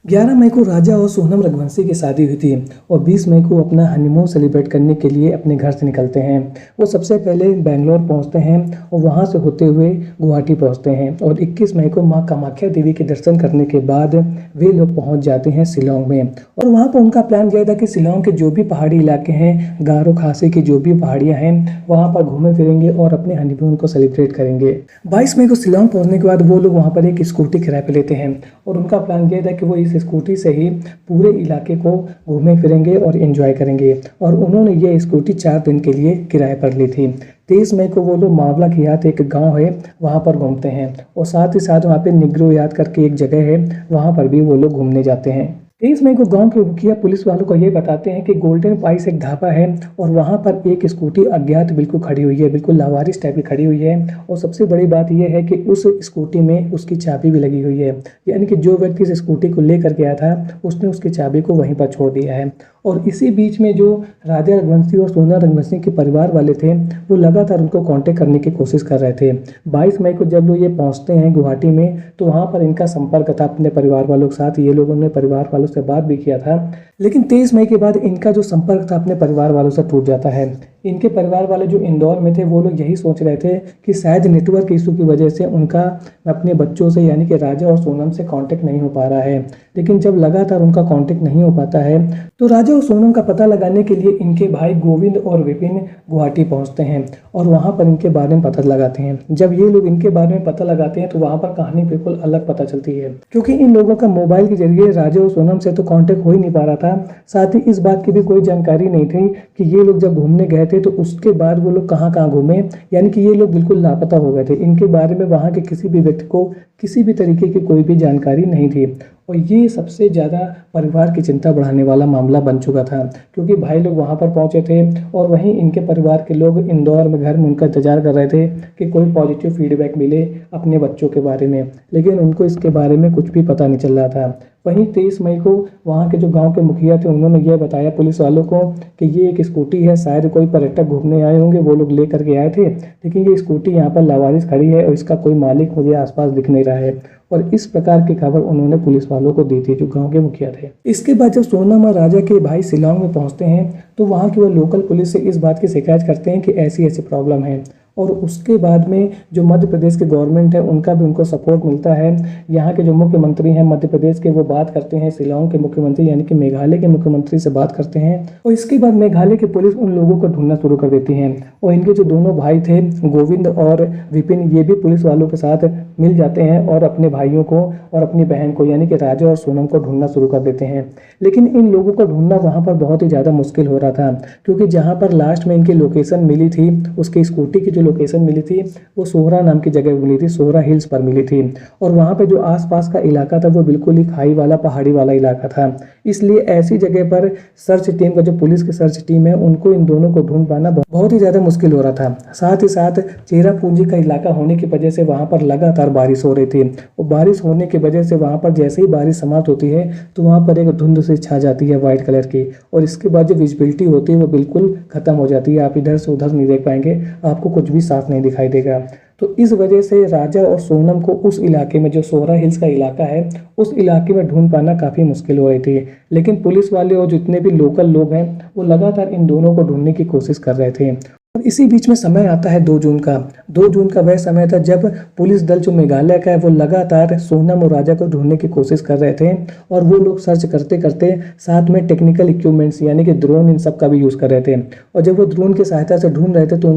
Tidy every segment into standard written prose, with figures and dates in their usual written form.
11 मई को राजा और सोनम रघुवंशी की शादी हुई थी और 20 मई को अपना हनीमून सेलिब्रेट करने के लिए अपने घर से निकलते हैं। वो सबसे पहले बेंगलोर पहुंचते हैं और वहां से होते हुए गुवाहाटी पहुंचते हैं और 21 मई को मां कामाख्या देवी के दर्शन करने के बाद वे लोग पहुंच जाते हैं शिलोंग में। और वहां पर उनका प्लान यह था कि शिलोंग के जो भी पहाड़ी इलाके हैं, गारो खासी की जो भी पहाड़ियाँ हैं, वहाँ पर घूमे फिरेंगे और अपने हनीमून को सेलिब्रेट करेंगे। 22 मई को शिलोंग पहुंचने के बाद वो लोग वहाँ पर एक स्कूटी किराए पे लेते हैं और उनका प्लान यह था कि वो इस स्कूटी से ही पूरे इलाके को घूमे फिरेंगे और एंजॉय करेंगे। और उन्होंने ये स्कूटी 4 दिन के लिए किराए पर ली थी। 23 मई को वो लोग मावला की याद एक गांव है वहां पर घूमते हैं और साथ ही साथ वहां पे निग्रो याद करके एक जगह है, वहां पर भी वो लोग घूमने जाते हैं। 23 मई को गांव के मुखिया पुलिस वालों को ये बताते हैं कि गोल्डन पाइस एक ढाबा है और वहां पर एक स्कूटी अज्ञात बिल्कुल खड़ी हुई है, बिल्कुल लावारिस टाइप की खड़ी हुई है। और सबसे बड़ी बात यह है कि उस स्कूटी में उसकी चाबी भी लगी हुई है, यानी कि जो व्यक्ति इस स्कूटी को लेकर गया था उसने उसकी चाबी को वहीं पर छोड़ दिया है। और इसी बीच में जो राजा रघुवंशी और सोना रघुवंशी के परिवार वाले थे वो लगातार उनको कांटेक्ट करने की कोशिश कर रहे थे। 22 मई को जब लोग ये पहुंचते हैं गुवाहाटी में तो वहां पर इनका संपर्क था अपने परिवार वालों के साथ, ये लोगों ने परिवार वालों से बात भी किया था। लेकिन 23 मई के बाद इनका जो संपर्क था अपने परिवार वालों से टूट जाता है। इनके परिवार वाले जो इंदौर में थे वो लोग यही सोच रहे थे कि शायद नेटवर्क इशू की वजह से उनका अपने बच्चों से यानी कि राजा और सोनम से कांटेक्ट नहीं हो पा रहा है। लेकिन जब लगातार उनका कांटेक्ट नहीं हो पाता है तो राजा और सोनम का पता लगाने के लिए इनके भाई गोविंद और विपिन गुवाहाटी पहुंचते हैं और वहां पर इनके बारे में पता लगाते हैं। जब ये लोग इनके बारे में पता लगाते हैं तो वहां पर कहानी बिल्कुल अलग पता चलती है, क्योंकि इन लोगों का मोबाइल के जरिए राजा और सोनम से तो कांटेक्ट हो ही नहीं पा रहा था। साथ ही इस बात की भी कोई जानकारी नहीं थी कि ये लोग जब घूमने गए थे तो उसके बाद वो लोग कहाँ कहाँ घूमे, यानी कि ये लोग बिल्कुल लापता हो गए थे। इनके बारे में वहाँ के किसी भी व्यक्ति को किसी भी तरीके की कोई भी जानकारी नहीं थी। और ये सबसे ज़्यादा परिवार की चिंता बढ़ाने वाला मामला बन चुका था, क्योंकि भाई लोग वहाँ पर पहुँचे थे और वहीं इनके परिवार के लोग इंदौर में घर में उनका इंतजार कर रहे थे कि कोई पॉजिटिव फीडबैक मिले अपने बच्चों के बारे में, लेकिन उनको इसके बारे में कुछ भी पता नहीं चल रहा था। वहीं 23 मई को वहाँ के जो गांव के मुखिया थे उन्होंने यह बताया पुलिस वालों को कि ये एक स्कूटी है, शायद कोई पर्यटक घूमने आए होंगे, वो लोग लेकर के आए थे, लेकिन ये स्कूटी यहाँ पर लावारिस खड़ी है और इसका कोई मालिक मुझे आसपास दिख नहीं रहा है। और इस प्रकार की खबर उन्होंने पुलिस वालों को दी थी जो गांव के मुखिया थे। इसके बाद जब सोनम और राजा के भाई शिलोंग में पहुंचते हैं तो वहाँ की वो लोकल पुलिस से इस बात की शिकायत करते हैं कि ऐसी ऐसी प्रॉब्लम है। और उसके बाद में जो मध्य प्रदेश के गवर्नमेंट है उनका भी उनको सपोर्ट मिलता है। यहाँ के जो मुख्यमंत्री हैं मध्य प्रदेश के वो बात करते हैं शिलोंग के मुख्यमंत्री यानी कि मेघालय के मुख्यमंत्री से बात करते हैं और इसके बाद मेघालय की पुलिस उन लोगों को ढूंढना शुरू कर देती है। और इनके जो दोनों भाई थे गोविंद और विपिन ये भी पुलिस वालों के साथ मिल जाते हैं और अपने भाइयों को और अपनी बहन को यानी कि राजा और सोनम को ढूंढना शुरू कर देते हैं। लेकिन इन लोगों को ढूंढना वहाँ पर बहुत ही ज़्यादा मुश्किल हो रहा था, क्योंकि जहाँ पर लास्ट में इनकी लोकेशन मिली थी, उसकी स्कूटी की जो लोकेशन मिली थी वो सोहरा नाम की जगह मिली थी, सोहरा हिल्स पर मिली थी। और वहाँ पे जो आसपास का इलाका था वो बिल्कुल ही खाई वाला पहाड़ी वाला इलाका था, इसलिए ऐसी जगह पर सर्च टीम का जो पुलिस की सर्च टीम है उनको इन दोनों को ढूंढ पाना बहुत ही ज़्यादा मुश्किल हो रहा था। साथ ही साथ चेरा पूंजी का इलाका होने की वजह से वहाँ पर लगातार बारिश हो रही थी और बारिश होने की वजह से वहाँ पर जैसे ही बारिश समाप्त होती है तो वहाँ पर एक धुंध से छा जाती है व्हाइट कलर की, और इसके बाद जो विजिबिलिटी होती है वो बिल्कुल खत्म हो जाती है। आप इधर से उधर नहीं देख पाएंगे, आपको कुछ भी साफ नहीं दिखाई देगा। तो इस वजह से राजा और सोनम को उस इलाके में जो सोहरा हिल्स का इलाका है उस इलाके में ढूंढ पाना काफ़ी मुश्किल हो रही थी। लेकिन पुलिस वाले और जितने भी लोकल लोग हैं वो लगातार इन दोनों को ढूंढने की कोशिश कर रहे थे। और इसी बीच में समय आता है 2 जून का। 2 जून का वह समय था जब पुलिस दल जो मेघालय का है वो लगातार सोनम और राजा को ढूंढने की कोशिश कर रहे थे और वो लोग सर्च करते करते साथ में टेक्निकल इक्विपमेंट्स यानी कि ड्रोन इन सब का भी यूज़ कर रहे थे। और जब वो ड्रोन की सहायता से ढूंढ रहे थे तो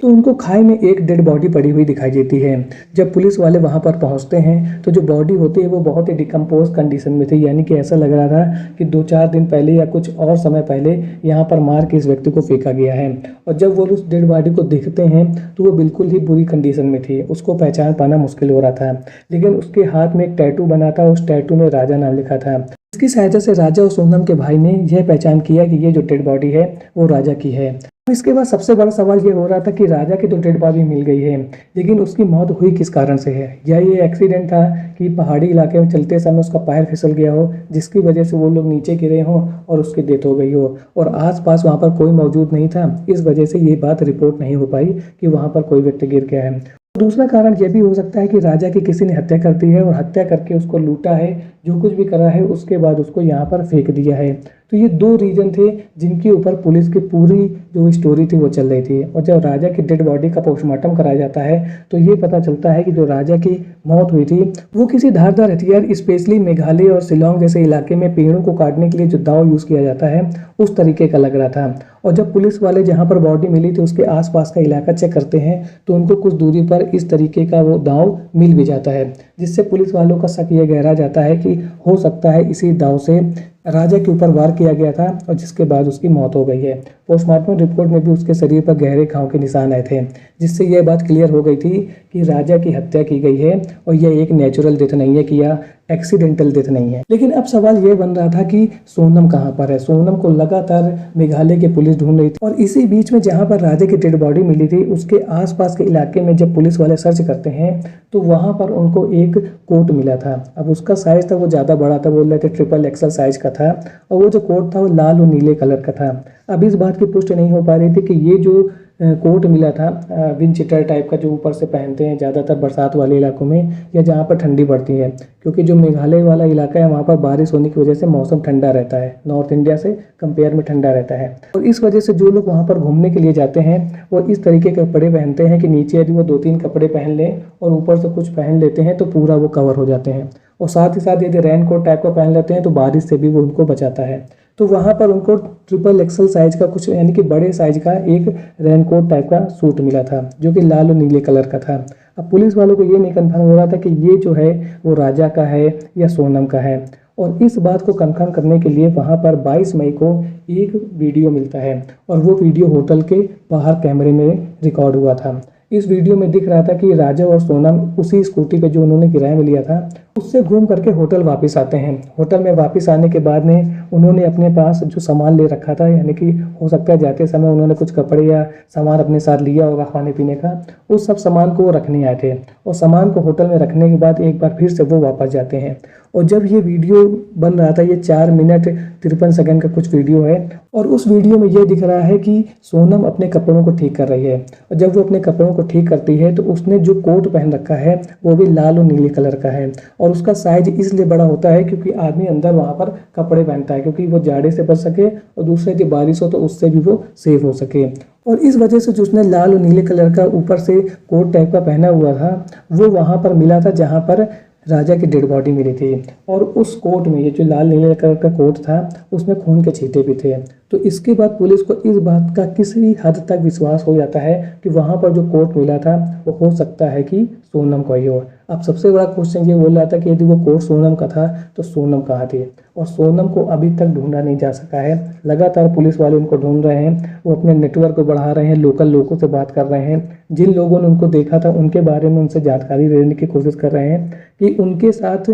उनको खाई में एक डेड बॉडी पड़ी हुई दिखाई देती है। जब पुलिस वाले वहाँ पर पहुँचते हैं तो जो बॉडी होती है वो बहुत ही डिकम्पोज कंडीशन में थी, यानी कि ऐसा लग रहा था कि 2-4 दिन पहले या कुछ और समय पहले यहाँ पर मार के इस व्यक्ति को फेंका गया है। और जब वो उस डेड बॉडी को देखते हैं तो वो बिल्कुल ही बुरी कंडीशन में थी, उसको पहचान पाना मुश्किल हो रहा था। लेकिन उसके हाथ में एक टैटू बना था, उस टैटू में राजा नाम लिखा था। इसकी सहायता से राजा और सोनम के भाई ने यह पहचान किया कि ये जो डेड बॉडी है वो राजा की है। इसके बाद सबसे बड़ा सवाल ये हो रहा था कि राजा की तो डेड बॉडी मिल गई है, लेकिन उसकी मौत हुई किस कारण से है। या ये एक्सीडेंट था कि पहाड़ी इलाके में चलते समय उसका पैर फिसल गया हो जिसकी वजह से वो लोग नीचे गिरे हों और उसकी डेथ हो गई हो और आसपास वहाँ पर कोई मौजूद नहीं था, इस वजह से ये बात रिपोर्ट नहीं हो पाई कि वहाँ पर कोई व्यक्ति गिर गया है। दूसरा कारण यह भी हो सकता है कि राजा की किसी ने हत्या कर दी है और हत्या करके उसको लूटा है, जो कुछ भी करा है उसके बाद उसको यहाँ पर फेंक दिया है। तो ये दो रीजन थे जिनके ऊपर पुलिस की पूरी जो स्टोरी थी वो चल रही थी। और जब राजा की डेड बॉडी का पोस्टमार्टम कराया जाता है तो ये पता चलता है कि जो राजा की मौत हुई थी वो किसी धारदार हथियार, स्पेशली मेघालय और शिलोंग जैसे इलाके में पेड़ों को काटने के लिए जो दाव यूज़ किया जाता है उस तरीके का लग रहा था। और जब पुलिस वाले जहाँ पर बॉडी मिली थी उसके आसपास का इलाका चेक करते हैं तो उनको कुछ दूरी पर इस तरीके का वो दाव मिल भी जाता है, जिससे पुलिस वालों का शक ये गहरा जाता है कि हो सकता है इसी दाव से राजा के ऊपर वार किया गया था और जिसके बाद उसकी मौत हो गई है। पोस्टमार्टम रिपोर्ट में भी उसके शरीर पर गहरे घाव के निशान आए थे, जिससे यह बात क्लियर हो गई थी कि राजा की हत्या की गई है और यह एक नेचुरल डेथ नहीं है कि यह एक्सीडेंटल डेथ नहीं है। लेकिन अब सवाल यह बन रहा था कि सोनम कहाँ पर है। सोनम को लगातार मेघालय की पुलिस ढूंढ रही थी और इसी बीच में जहाँ पर राजा की डेड बॉडी मिली थी उसके आसपास के इलाके में जब पुलिस वाले सर्च करते हैं तो वहाँ पर उनको एक कोट मिला था। अब उसका साइज था वो ज़्यादा बड़ा था, बोल रहे थे ट्रिपल एक्सल साइज का था और वो जो कोट था वो लाल और नीले कलर का था। अब इस बात की पुष्टि नहीं हो पा रही थी कि ये जो कोट मिला था विंड चीटर टाइप का जो ऊपर से पहनते हैं ज़्यादातर बरसात वाले इलाकों में या जहाँ पर ठंडी पड़ती है, क्योंकि जो मेघालय वाला इलाका है वहाँ पर बारिश होने की वजह से मौसम ठंडा रहता है, नॉर्थ इंडिया से कंपेयर में ठंडा रहता है। और इस वजह से जो लोग वहाँ पर घूमने के लिए जाते हैं वो इस तरीके के कपड़े पहनते हैं कि नीचे यदि वो 2-3 कपड़े पहन लें और ऊपर से कुछ पहन लेते हैं तो पूरा वो कवर हो जाते हैं। और साथ ही साथ यदि रेन कोट टाइप का पहन लेते हैं तो बारिश से भी वो उनको बचाता है। तो वहाँ पर उनको ट्रिपल एक्सल साइज का कुछ यानी कि बड़े साइज का एक रेनकोट टाइप का सूट मिला था जो कि लाल और नीले कलर का था। अब पुलिस वालों को ये नहीं कंफर्म हो रहा था कि ये जो है वो राजा का है या सोनम का है। और इस बात को कंफर्म करने के लिए वहाँ पर 22 मई को एक वीडियो मिलता है और वो वीडियो होटल के बाहर कैमरे में रिकॉर्ड हुआ था। इस वीडियो में दिख रहा था कि राजा और सोनम उसी स्कूटी पे जो उन्होंने किराए में लिया था उससे घूम करके होटल वापस आते हैं। होटल में वापस आने के बाद में उन्होंने अपने पास जो सामान ले रखा था, यानी कि हो सकता है जाते समय उन्होंने कुछ कपड़े या सामान अपने साथ लिया होगा खाने पीने का, उस सब सामान को वो रखने आए थे और सामान को होटल में रखने के बाद एक बार फिर से वो वापस जाते हैं। और जब ये वीडियो बन रहा था, ये 4 मिनट 53 सेकंड का कुछ वीडियो है और उस वीडियो में ये दिख रहा है कि सोनम अपने कपड़ों को ठीक कर रही है। और जब वो अपने कपड़ों को ठीक करती है तो उसने जो कोट पहन रखा है वो भी लाल और नीले कलर का है और उसका साइज इसलिए बड़ा होता है क्योंकि आदमी अंदर वहाँ पर कपड़े पहनता है क्योंकि वो जाड़े से बच सके और दूसरे यदि बारिश हो तो उससे भी वो सेफ हो सके। और इस वजह से जो उसने लाल और नीले कलर का ऊपर से कोट टाइप का पहना हुआ था वो वहाँ पर मिला था जहाँ पर राजा की डेड बॉडी मिली थी। और उस कोट में, ये जो लाल नीले कलर का कोट था, उसमें खून के छींटे भी थे। तो इसके बाद पुलिस को इस बात का किसी हद तक विश्वास हो जाता है कि वहाँ पर जो कोट मिला था वो हो सकता है कि सोनम का ही हो। अब सबसे बड़ा क्वेश्चन ये बोल रहा था कि यदि वो कोट सोनम का था तो सोनम कहाँ थी, और सोनम को अभी तक ढूंढा नहीं जा सका है। लगातार पुलिस वाले उनको ढूंढ रहे हैं, वो अपने नेटवर्क को बढ़ा रहे हैं, लोकल लोगों से बात कर रहे हैं, जिन लोगों ने उनको देखा था उनके बारे में उनसे जानकारी लेने की कोशिश कर रहे हैं कि उनके साथ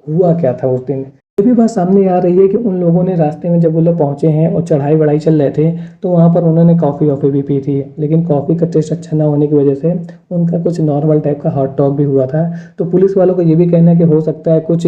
हुआ क्या था उस दिन। ये भी बात सामने आ रही है कि उन लोगों ने रास्ते में जब वो लोग पहुंचे हैं और चढ़ाई बढ़ाई चल रहे थे तो वहाँ पर उन्होंने कॉफ़ी वॉफ़ी भी पी थी, लेकिन कॉफ़ी का टेस्ट अच्छा ना होने की वजह से उनका कुछ नॉर्मल टाइप का हॉट टॉक भी हुआ था। तो पुलिस वालों को ये भी कहना है कि हो सकता है कुछ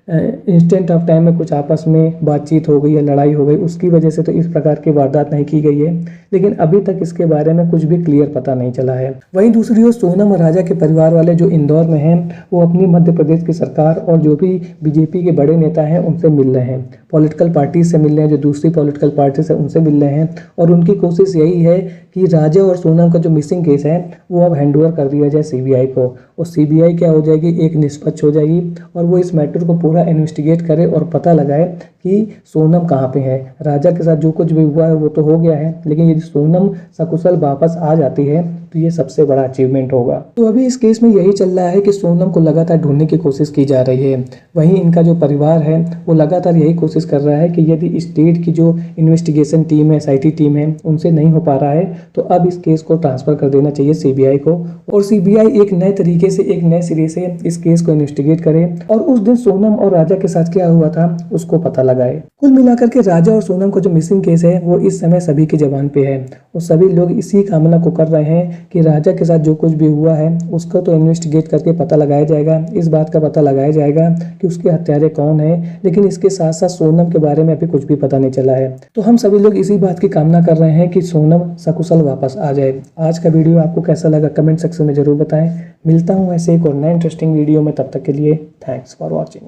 इंस्टेंट ऑफ टाइम में कुछ आपस में बातचीत हो गई या लड़ाई हो गई, उसकी वजह से तो इस प्रकार की वारदात नहीं की गई है। लेकिन अभी तक इसके बारे में कुछ भी क्लियर पता नहीं चला है। वहीं दूसरी ओर सोनम और राजा के परिवार वाले जो इंदौर में हैं वो अपनी मध्य प्रदेश की सरकार और जो भी बीजेपी के बड़े नेता हैं उनसे मिल रहे हैं, पॉलिटिकल पार्टी से मिल रहे हैं, जो दूसरी पॉलिटिकल पार्टी से उनसे मिल रहे हैं। और उनकी कोशिश यही है कि राजा और सोनम का जो मिसिंग केस है वो अब हैंडओवर कर दिया जाए सीबीआई को, और सीबीआई क्या हो जाएगी, एक निष्पक्ष हो जाएगी और वो इस मैटर को पूरा इन्वेस्टिगेट करे और पता लगाए कि सोनम कहाँ पे है। राजा के साथ जो कुछ भी हुआ है वो तो हो गया है, लेकिन यदि सोनम सकुशल वापस आ जाती है तो ये सबसे बड़ा अचीवमेंट होगा। तो अभी इस केस में यही चल रहा है कि सोनम को लगातार ढूंढने की कोशिश की जा रही है। वहीं इनका जो परिवार है वो लगातार यही कोशिश कर रहा है कि यदि स्टेट की जो इन्वेस्टिगेशन टीम है, SIT टीम है, उनसे नहीं हो पा रहा है तो अब इस केस को ट्रांसफर कर देना चाहिए सीबीआई को, और सीबीआई एक नए तरीके से, एक नए सिरे से इस केस को इन्वेस्टिगेट करे और उस दिन सोनम और राजा के साथ क्या हुआ था उसको पता लगाए। कुल मिलाकर के राजा और सोनम का जो मिसिंग केस है वो इस समय सभी की जबान पे है और सभी लोग इसी कामना को कर रहे हैं कि राजा के साथ जो कुछ भी हुआ है उसको तो इन्वेस्टिगेट करके पता लगाया जाएगा, इस बात का पता लगाया जाएगा कि उसके हत्यारे कौन है। लेकिन इसके साथ साथ सोनम के बारे में अभी कुछ भी पता नहीं चला है। तो हम सभी लोग इसी बात की कामना कर रहे हैं कि सोनम सकुशल वापस आ जाए। आज का वीडियो आपको कैसा लगा कमेंट सेक्शन में जरूर बताएं। मिलता हूँ ऐसे एक और नए इंटरेस्टिंग वीडियो में, तब तक के लिए थैंक्स फॉर वॉचिंग।